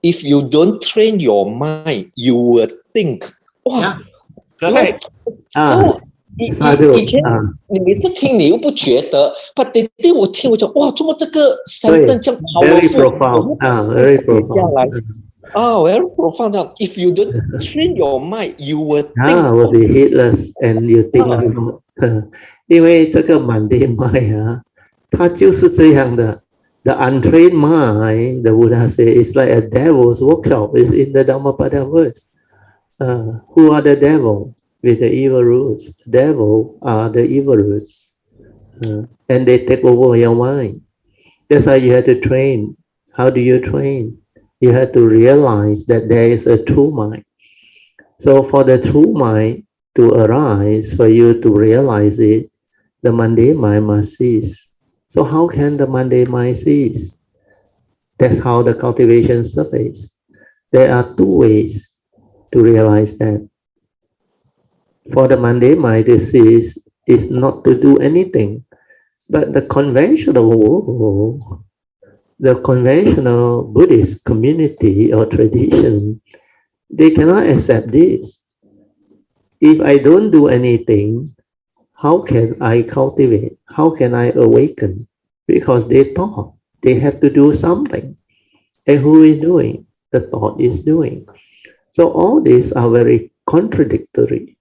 if you don't train your mind, you will think, Yeah, 哇，correct. 然后以前你每次听你又不觉得 ，but today 我听我讲，哇，怎么这个 sentence 这样 very powerful，我 profound. 就把它 Very 写下 profound. 来。very profound. If you don't train your mind, you will think. Will be heedless and you think a lot. 因为这个满地卖啊，它就是这样的。The untrained mind, the Buddha say, is like a devil's workshop. Is in the Dhammapada verse. Who are the devil? With the evil roots. The devil are the evil roots. And they take over your mind. That's why you have to train. How do you train? You have to realize that there is a true mind. So for the true mind to arise, for you to realize it, the mundane mind must cease. So how can the mundane mind cease? That's how the cultivation surface. There are two ways to realize that. For the mundane mind to cease is not to do anything, but the conventional world, the conventional Buddhist community or tradition, they cannot accept this. If I don't do anything, how can I cultivate? How can I awaken? Because they thought they have to do something. And who is doing? The thought is doing. So all these are very contradictory.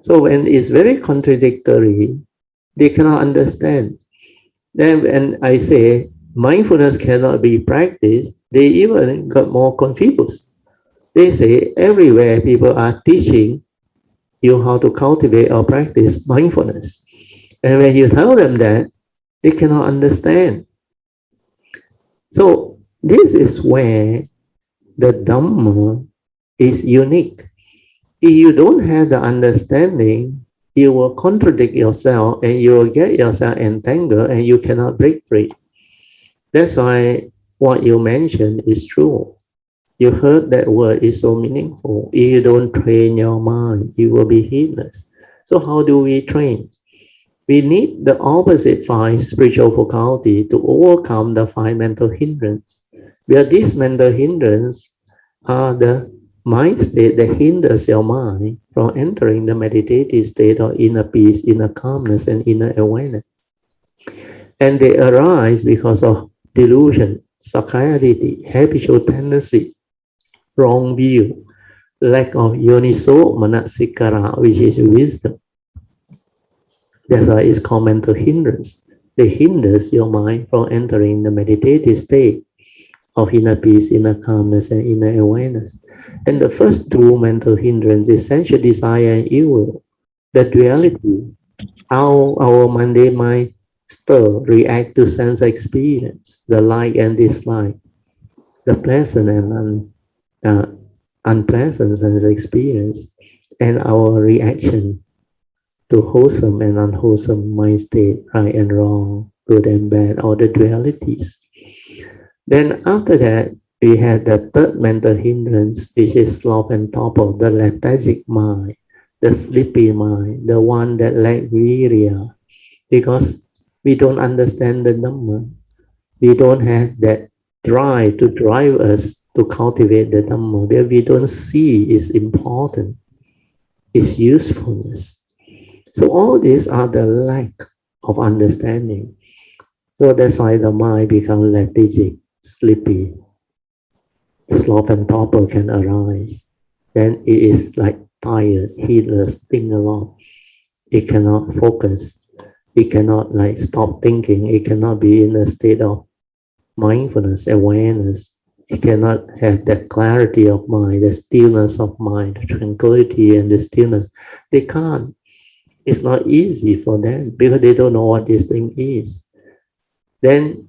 So when it's very contradictory, they cannot understand. Then when I say mindfulness cannot be practiced, they even got more confused. They say everywhere people are teaching you how to cultivate or practice mindfulness. And when you tell them that, they cannot understand. So this is where the Dhamma is unique. If you don't have the understanding, you will contradict yourself and you will get yourself entangled and you cannot break free. That's why what you mentioned is true. You heard that word is so meaningful. If you don't train your mind, you will be heedless. So how do we train? We need the opposite five spiritual faculty to overcome the five mental hindrances. Where these mental hindrances are the mind state that hinders your mind from entering the meditative state of inner peace, inner calmness, and inner awareness. And they arise because of delusion, sakkayaditthi, habitual tendency, wrong view, lack of yoniso manasikara, which is wisdom. That's why it's called mental hindrance. They hinders your mind from entering the meditative state of inner peace, inner calmness, and inner awareness. And the first two mental hindrance is sensual desire and evil, the duality, how our mundane mind still react to sense experience, the like and dislike, the pleasant and unpleasant sense experience, and our reaction to wholesome and unwholesome mind state, right and wrong, good and bad, all the dualities. Then after that, we had the third mental hindrance, which is sloth and torpor, the lethargic mind, the sleepy mind, the one that lack virya, because we don't understand the Dhamma. We don't have that drive to drive us to cultivate the Dhamma, where we don't see its importance, its usefulness. So all these are the lack of understanding. So that's why the mind becomes lethargic, sleepy. Sloth and torpor can arise. Then it is like tired, heedless, think a lot. It cannot focus. It cannot like stop thinking. It cannot be in a state of mindfulness, awareness. It cannot have that clarity of mind, the stillness of mind, the tranquility and the stillness. They can't. It's not easy for them because they don't know what this thing is. Then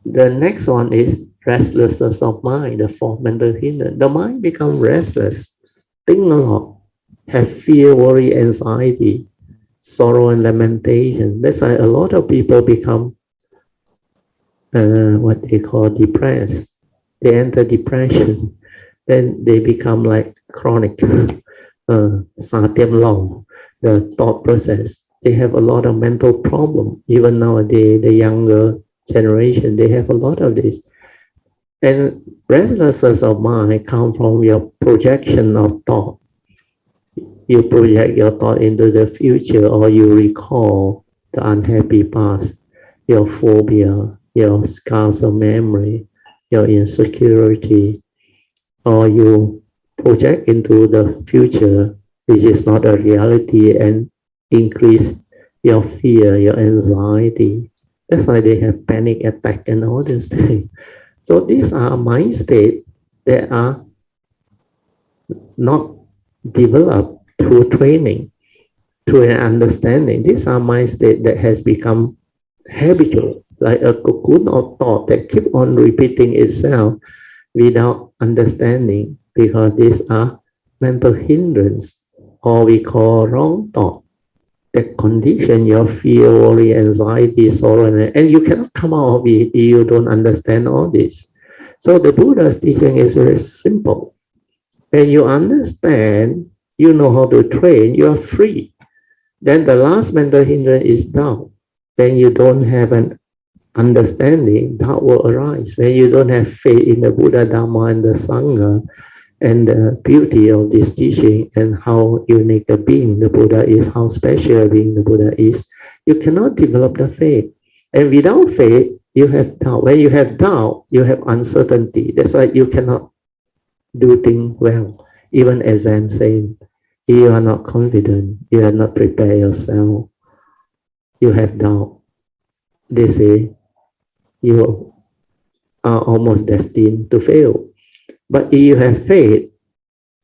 the next one is restlessness of mind, the fourth mental hindrance. The mind becomes restless, think a lot, have fear, worry, anxiety, sorrow and lamentation. That's why a lot of people become what they call depressed. They enter depression. Then they become like chronic satiam long, the thought process. They have a lot of mental problem. Even nowadays, the younger generation, they have a lot of this. And restlessness of mind comes from your projection of thought. You project your thought into the future, or you recall the unhappy past, your phobia, your scars of memory, your insecurity, or you project into the future, which is not a reality, and increase your fear, your anxiety. That's why they have panic attack and all these things. So these are mind states that are not developed through training, through an understanding. These are mind states that has become habitual, like a cocoon of thought that keep on repeating itself without understanding, because these are mental hindrance, or we call wrong thought, that condition your fear, worry, anxiety, sorrow, and you cannot come out of it if you don't understand all this. So the Buddha's teaching is very simple. When you understand, you know how to train, you are free. Then the last mental hindrance is doubt. When you don't have an understanding, doubt will arise. When you don't have faith in the Buddha, Dharma, and the Sangha, and the beauty of this teaching, and how unique a being the Buddha is, how special a being the Buddha is, you cannot develop the faith. And without faith, you have doubt. When you have doubt, you have uncertainty. That's why you cannot do things well. Even as I'm saying, you are not confident, you have not prepared yourself, you have doubt. They say you are almost destined to fail. But if you have faith,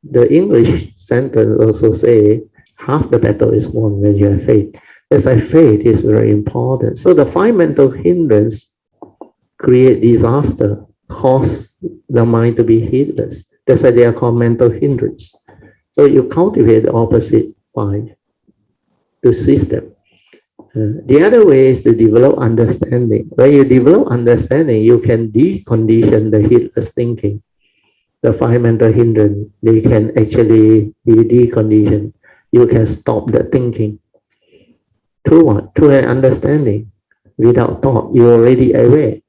the English sentence also say, half the battle is won when you have faith. That's why faith is very important. So the 5 mental hindrance create disaster, cause the mind to be heedless. That's why they are called mental hindrance. So you cultivate the opposite by the system. The other way is to develop understanding. When you develop understanding, you can decondition the heedless thinking. The 5 mental hindrance, they can actually be deconditioned. You can stop the thinking. Through what? Through an understanding. Without thought, you're already aware.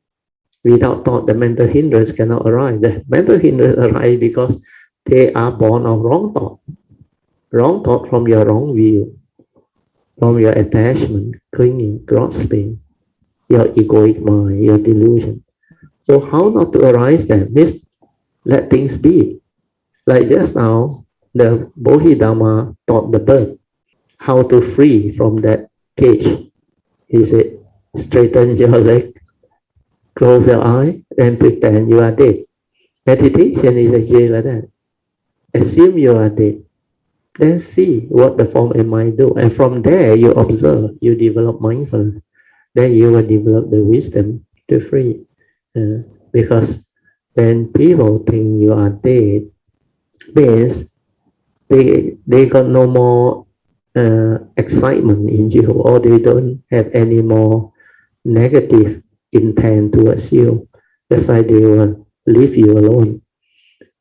Without thought, the mental hindrance cannot arise. The mental hindrance arise because they are born of wrong thought. Wrong thought from your wrong view, from your attachment, clinging, grasping, your egoic mind, your delusion. So how not to arise them? Means let things be. Like just now, the Bodhidharma taught the bird how to free from that cage. He said, straighten your leg, close your eye, and pretend you are dead. Meditation is actually like that. Assume you are dead. Then see what the form and mind do. And from there, you observe, you develop mindfulness. Then you will develop the wisdom to free. Because when people think you are dead, means they got no more excitement in you, or they don't have any more negative intent towards you. That's why they will leave you alone.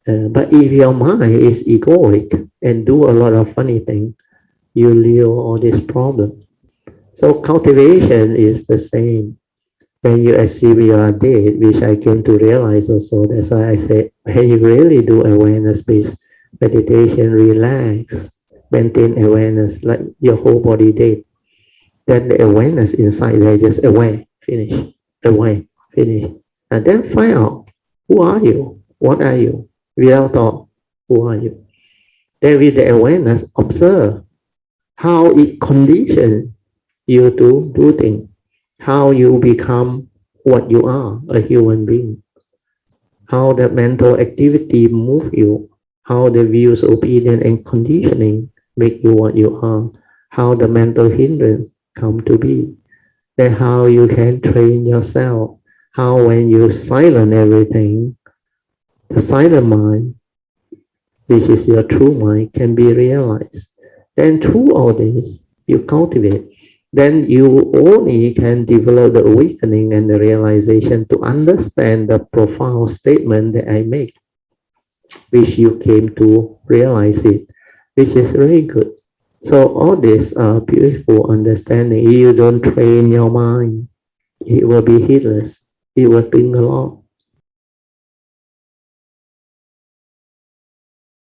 But if your mind is egoic and do a lot of funny things, you leave all this problem. So cultivation is the same. When you assume you are dead, which I came to realize also, that's why I say, when you really do awareness-based meditation, relax, maintain awareness, like your whole body dead. Then the awareness inside there, just aware, finish, aware, finish. And then find out, who are you? What are you? Without thought, who are you? Then with the awareness, observe how it conditions you to do things, how you become what you are, a human being, how the mental activity move you, how the views, opinion, and conditioning make you what you are, how the mental hindrance come to be, then how you can train yourself, how when you silence everything, the silent mind, which is your true mind, can be realized. Then through all this, you cultivate. Then you only can develop the awakening and the realization to understand the profound statement that I make, which you came to realize it, which is very good. So all this are beautiful understanding. If you don't train your mind, it will be heedless. It will think a lot.